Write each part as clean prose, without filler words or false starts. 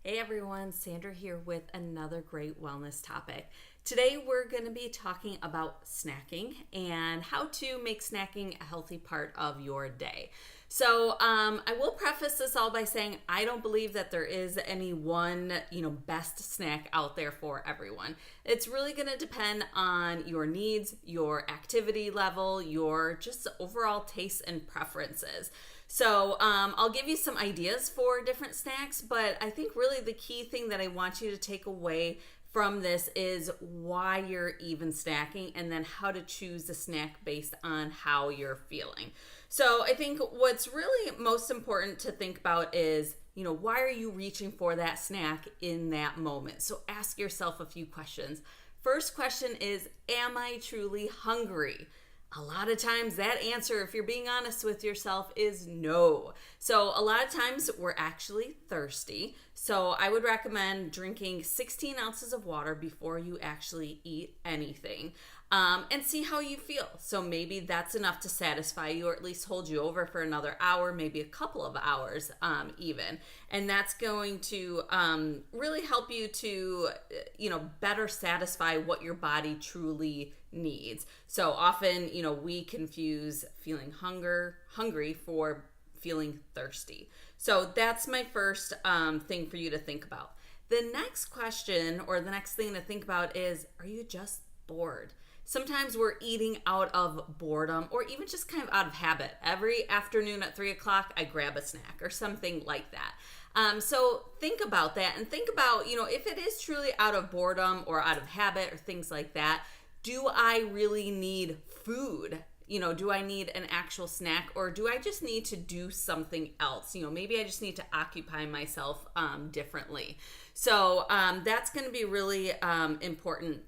Hey everyone, Sandra here with another great wellness topic. Today we're going to be talking about snacking and how to make snacking a healthy part of your day. So I will preface this all by saying I don't believe that there is any one, best snack out there for everyone. It's really going to depend on your needs, your activity level, your just overall tastes and preferences. So I'll give you some ideas for different snacks, but I think really the key thing that I want you to take away from this is why you're even snacking and then how to choose the snack based on how you're feeling. So I think what's really most important to think about is, why are you reaching for that snack in that moment? So ask yourself a few questions. First question is, am I truly hungry? A lot of times that answer, if you're being honest with yourself, is no. So a lot of times we're actually thirsty. So I would recommend drinking 16 ounces of water before you actually eat anything. And see how you feel. So maybe that's enough to satisfy you or at least hold you over for another hour, maybe a couple of hours even. And that's going to really help you to, better satisfy what your body truly needs. So often, we confuse feeling hungry for feeling thirsty. So that's my first thing for you to think about. The next question or the next thing to think about is, are you just bored? Sometimes we're eating out of boredom or even just kind of out of habit. Every afternoon at 3 o'clock, I grab a snack or something like that. So think about that and think about, if it is truly out of boredom or out of habit or things like that, do I really need food? Do I need an actual snack or do I just need to do something else? Maybe I just need to occupy myself differently. So that's going to be really important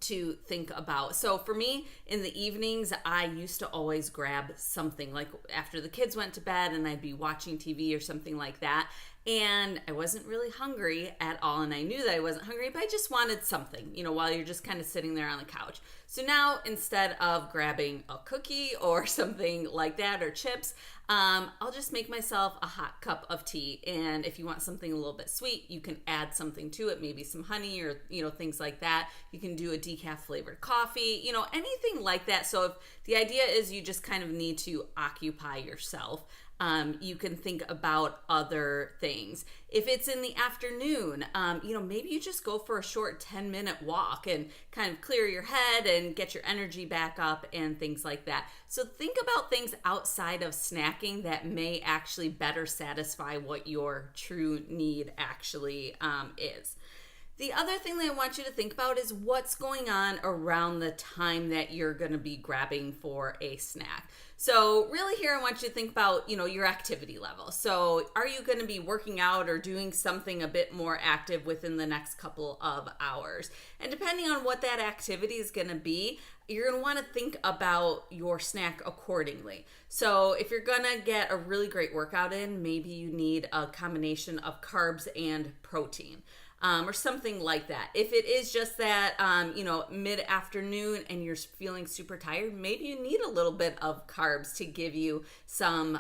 to think about. So for me, in the evenings, I used to always grab something like after the kids went to bed and I'd be watching TV or something like that. And I wasn't really hungry at all. And I knew that I wasn't hungry, but I just wanted something, while you're just kind of sitting there on the couch. So now instead of grabbing a cookie or something like that or chips, I'll just make myself a hot cup of tea. And if you want something a little bit sweet, you can add something to it, maybe some honey or, things like that. You can do a decaf flavored coffee, anything like that. So if the idea is you just kind of need to occupy yourself, you can think about other things. If it's in the afternoon, maybe you just go for a short 10-minute walk and kind of clear your head and get your energy back up and things like that. So think about things outside of snacking that may actually better satisfy what your true need actually is. The other thing that I want you to think about is what's going on around the time that you're going to be grabbing for a snack. So really here I want you to think about, your activity level. So are you going to be working out or doing something a bit more active within the next couple of hours? And depending on what that activity is going to be, you're going to want to think about your snack accordingly. So if you're going to get a really great workout in, maybe you need a combination of carbs and protein. Or something like that. If it is just that, mid-afternoon and you're feeling super tired, maybe you need a little bit of carbs to give you some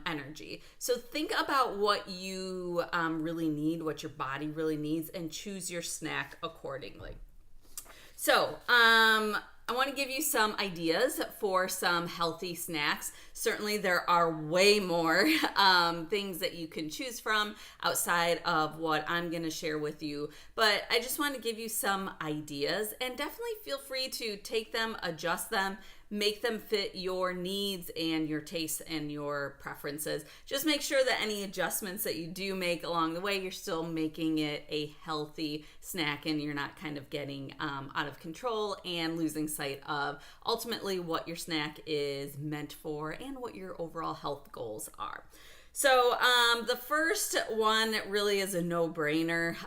energy. So think about what you really need, what your body really needs, and choose your snack accordingly. So, I want to give you some ideas for some healthy snacks. Certainly there are way more things that you can choose from outside of what I'm going to share with you. But I just want to give you some ideas and definitely feel free to take them, adjust them, make them fit your needs and your tastes and your preferences. Just make sure that any adjustments that you do make along the way, you're still making it a healthy snack and you're not kind of getting out of control and losing sight of ultimately what your snack is meant for and what your overall health goals are. So the first one really is a no-brainer,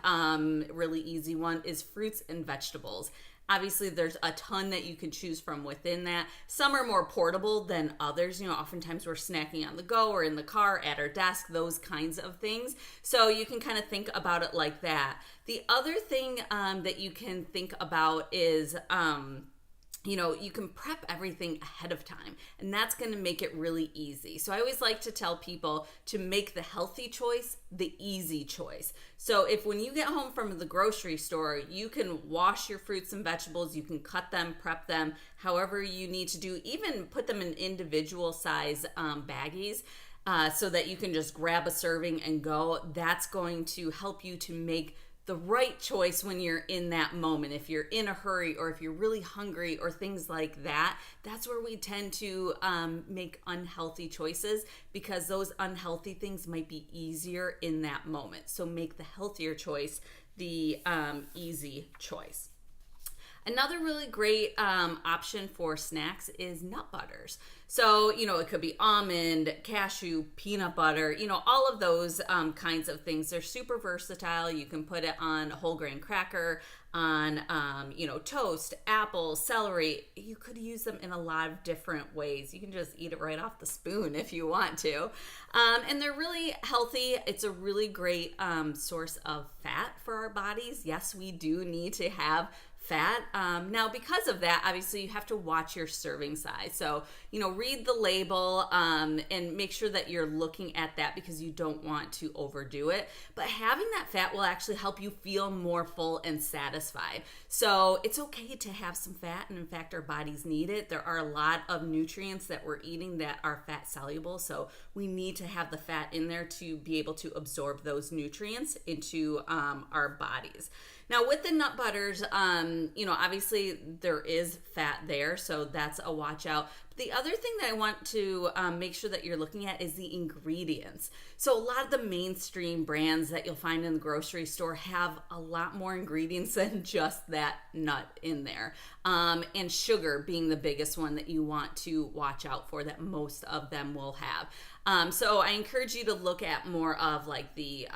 really easy one is fruits and vegetables. Obviously, there's a ton that you can choose from within that. Some are more portable than others. Oftentimes we're snacking on the go or in the car, at our desk, those kinds of things. So you can kind of think about it like that. The other thing that you can think about is you can prep everything ahead of time, and that's going to make it really easy. So I always like to tell people to make the healthy choice the easy choice. So if when you get home from the grocery store, you can wash your fruits and vegetables, you can cut them, prep them, however you need to do, even put them in individual size baggies. So that you can just grab a serving and go. That's going to help you to make the right choice when you're in that moment. If you're in a hurry or if you're really hungry or things like that, that's where we tend to make unhealthy choices, because those unhealthy things might be easier in that moment. So make the healthier choice the easy choice. Another really great option for snacks is nut butters. So, it could be almond, cashew, peanut butter, all of those kinds of things. They're super versatile. You can put it on a whole grain cracker, on, toast, apple, celery. You could use them in a lot of different ways. You can just eat it right off the spoon if you want to. And they're really healthy. It's a really great source of fat for our bodies. Yes, we do need to have fat. Now, because of that, obviously you have to watch your serving size. So, read the label and make sure that you're looking at that, because you don't want to overdo it. But having that fat will actually help you feel more full and satisfied. So it's okay to have some fat, and in fact, our bodies need it. There are a lot of nutrients that we're eating that are fat soluble, so we need to have the fat in there to be able to absorb those nutrients into our bodies. Now, with the nut butters, obviously there is fat there, so that's a watch out. But the other thing that I want to make sure that you're looking at is the ingredients. So a lot of the mainstream brands that you'll find in the grocery store have a lot more ingredients than just that nut in there. And sugar being the biggest one that you want to watch out for, that most of them will have. So I encourage you to look at more of like the,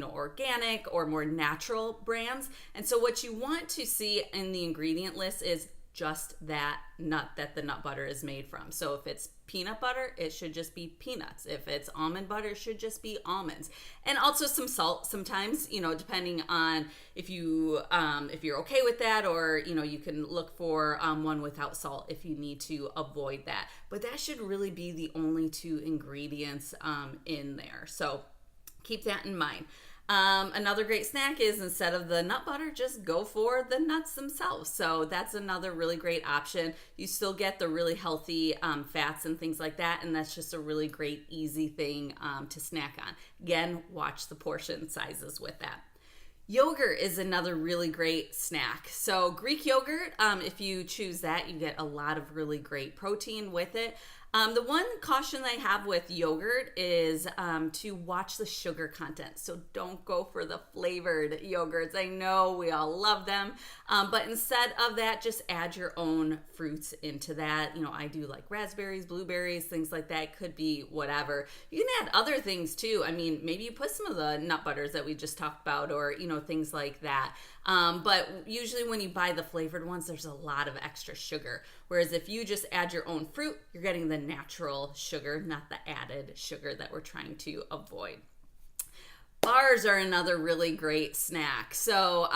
organic or more natural brands. And so what you want to see in the ingredient list is just that nut that the nut butter is made from. So if it's peanut butter, it should just be peanuts. If it's almond butter, it should just be almonds. And also some salt sometimes, depending on if you're okay with that, or, you can look for one without salt if you need to avoid that. But that should really be the only two ingredients in there. So keep that in mind. Another great snack is, instead of the nut butter, just go for the nuts themselves. So that's another really great option. You still get the really healthy fats and things like that, and that's just a really great, easy thing to snack on. Again, watch the portion sizes with that. Yogurt is another really great snack. So Greek yogurt, if you choose that, you get a lot of really great protein with it. The one caution I have with yogurt is to watch the sugar content. So don't go for the flavored yogurts. I know we all love them, but instead of that, just add your own fruits into that. I do like raspberries, blueberries, things like that. It could be whatever. You can add other things too. I mean, maybe you put some of the nut butters that we just talked about, or, things like that. But usually when you buy the flavored ones, there's a lot of extra sugar. Whereas if you just add your own fruit, you're getting the natural sugar, not the added sugar that we're trying to avoid. Bars are another really great snack. So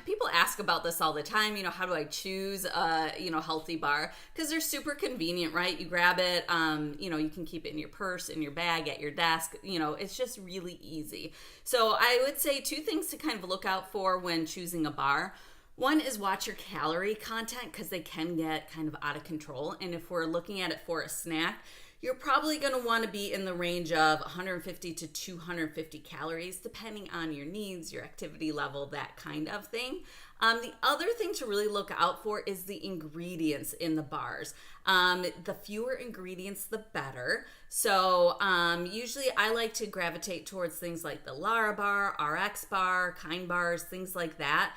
people ask about this all the time. How do I choose a healthy bar? Because they're super convenient, right? You grab it. You can keep it in your purse, in your bag, at your desk. It's just really easy. So I would say two things to kind of look out for when choosing a bar. One is watch your calorie content, because they can get kind of out of control. And if we're looking at it for a snack, you're probably going to want to be in the range of 150 to 250 calories, depending on your needs, your activity level, that kind of thing. The other thing to really look out for is the ingredients in the bars. The fewer ingredients, the better. So usually I like to gravitate towards things like the Lara bar, RX bar, Kind bars, things like that.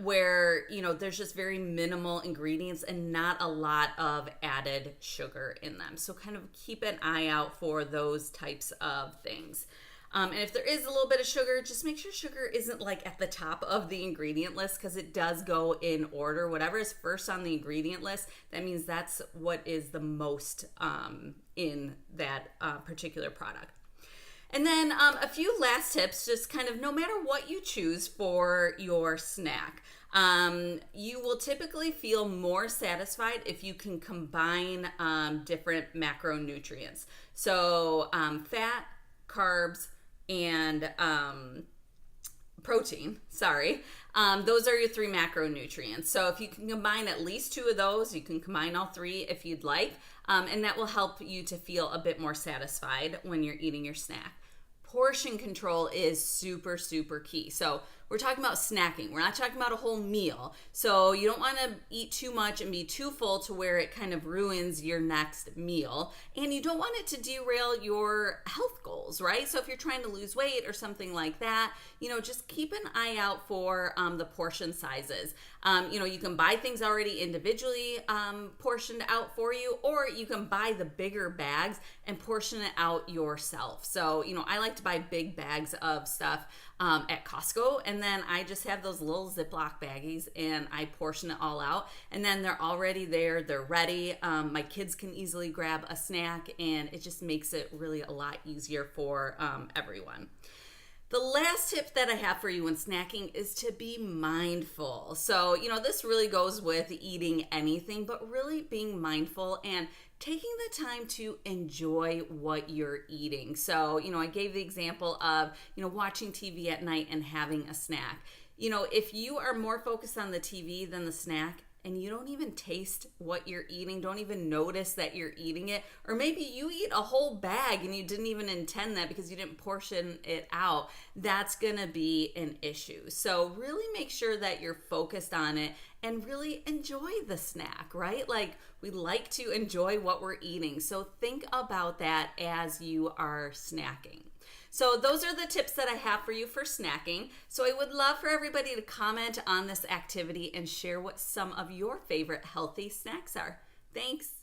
Where, there's just very minimal ingredients and not a lot of added sugar in them. So kind of keep an eye out for those types of things. And if there is a little bit of sugar, just make sure sugar isn't like at the top of the ingredient list, because it does go in order. Whatever is first on the ingredient list, that means that's what is the most in that particular product. And then a few last tips, just kind of no matter what you choose for your snack, you will typically feel more satisfied if you can combine different macronutrients. So fat, carbs, and protein, sorry. Those are your three macronutrients. So if you can combine at least two of those, you can combine all three if you'd like, and that will help you to feel a bit more satisfied when you're eating your snack. Portion control is super, super key. So we're talking about snacking. We're not talking about a whole meal. So you don't want to eat too much and be too full to where it kind of ruins your next meal. And you don't want it to derail your health goals, right? So if you're trying to lose weight or something like that, just keep an eye out for the portion sizes. You can buy things already individually portioned out for you, or you can buy the bigger bags and portion it out yourself. So, I like to buy big bags of stuff at Costco, and then I just have those little Ziploc baggies and I portion it all out, and then they're already there, they're ready. My kids can easily grab a snack, and it just makes it really a lot easier for everyone. The last tip that I have for you when snacking is to be mindful. So, this really goes with eating anything, but really being mindful and taking the time to enjoy what you're eating. So, I gave the example of, watching TV at night and having a snack. If you are more focused on the TV than the snack, and you don't even taste what you're eating, don't even notice that you're eating it, or maybe you eat a whole bag and you didn't even intend that because you didn't portion it out, that's gonna be an issue. So really make sure that you're focused on it and really enjoy the snack, right? Like, we like to enjoy what we're eating. So think about that as you are snacking. So those are the tips that I have for you for snacking. So I would love for everybody to comment on this activity and share what some of your favorite healthy snacks are. Thanks.